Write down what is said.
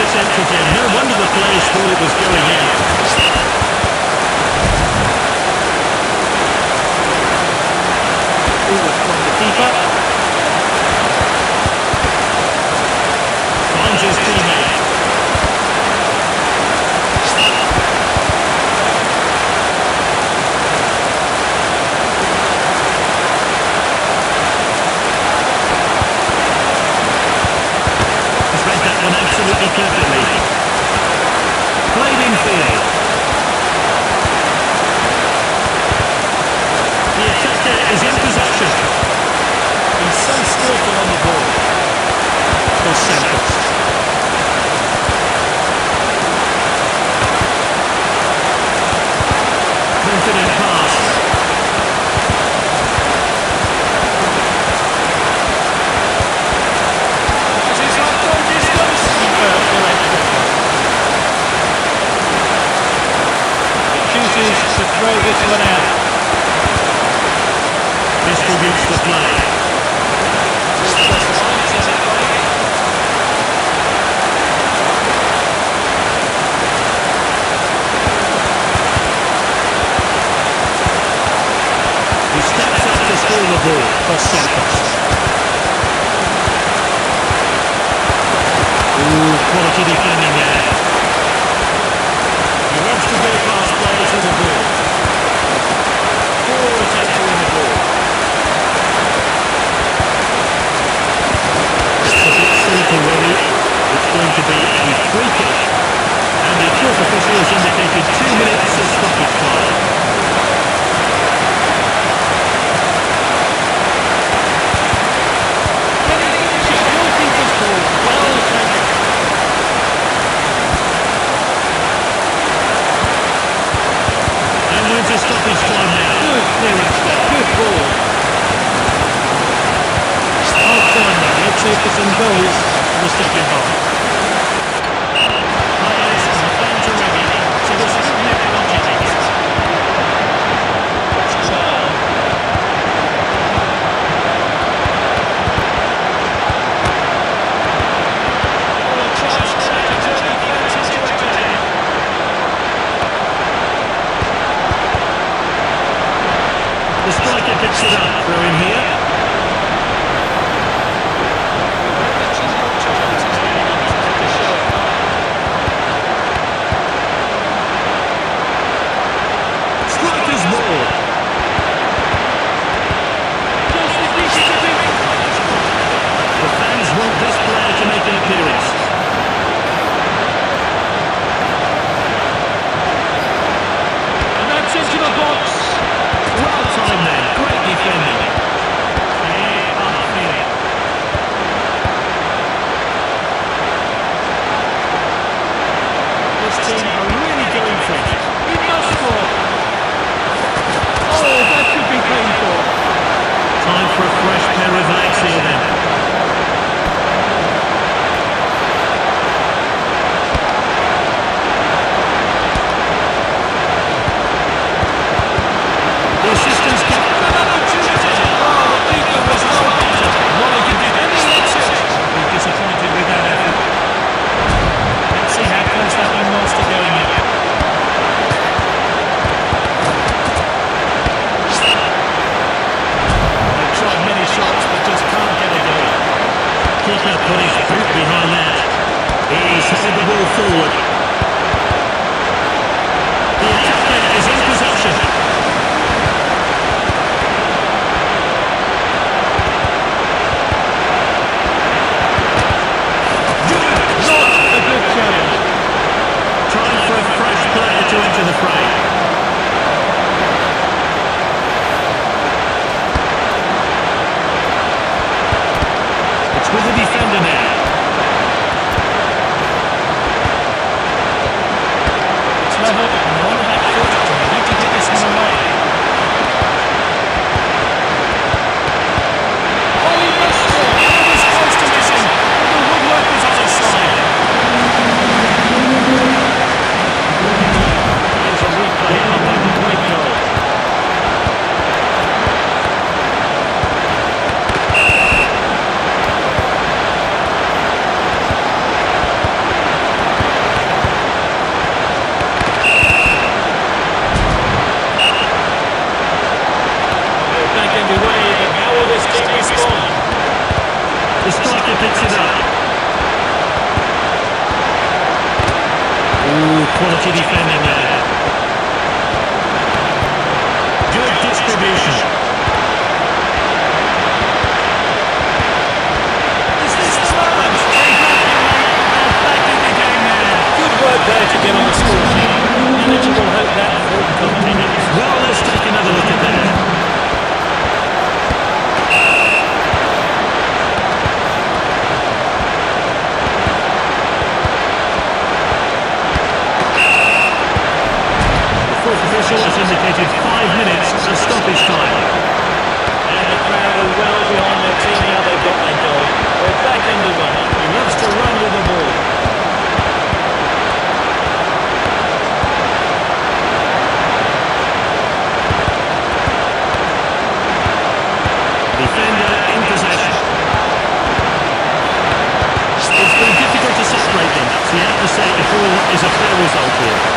sensitive. No wonder the players thought it was going in. Forward from the keeper. Finds his teammate. Absolutely perfectly. Played in field. The attacker is in possession. He's so skillful on the ball. Dos Santos. Confident pass. To throw this one out. Distributes the play. He steps up to steal the ball. Dos Santos. Quality defending there. He wants to go past players with the ball. Poor attempt to win the ball. It's a bit sleepy really. It's going to be a free kick. And the fourth official has indicated 2 minutes of stoppage time. Stoppage time now. Good clearance there. Good ball. Half time now. Let's see if there's some goals for the second half. Players and the fans are ready. So there's a good net logic in it. The striker picks it up, throw in here. Striker's ball. The fans want this player to make an appearance. And that's into the box. Well timed then, great defending. This team are really going for it. He must score. Oh, that could be painful. Time for a fresh pair of legs here then. The assistant's kept An opportunity. Oh, the keeper was no better. What he can do. And he hits it. He's disappointed with that effort. Let's see how close that one was to going in. They've tried many shots but just can't get it in. Keeper put his foot behind that. He's headed the ball forward. The attacker is in possession. Not a good challenge. Trying for a fresh player to enter the fray. It's with the defender now. Quality defending there. Good distribution. Is this the moment? They're back in the game now. Good work there to get on the score sheet. Manageable, hope that form continues. Well, let's take another look at that. The fourth official has indicated 5 minutes of stoppage time. And the crowd are well behind their team now they've got their goal. They're back underway. He wants to run with the ball. Defender in possession. It's been difficult to separate them, so you have to say a draw is a fair result here.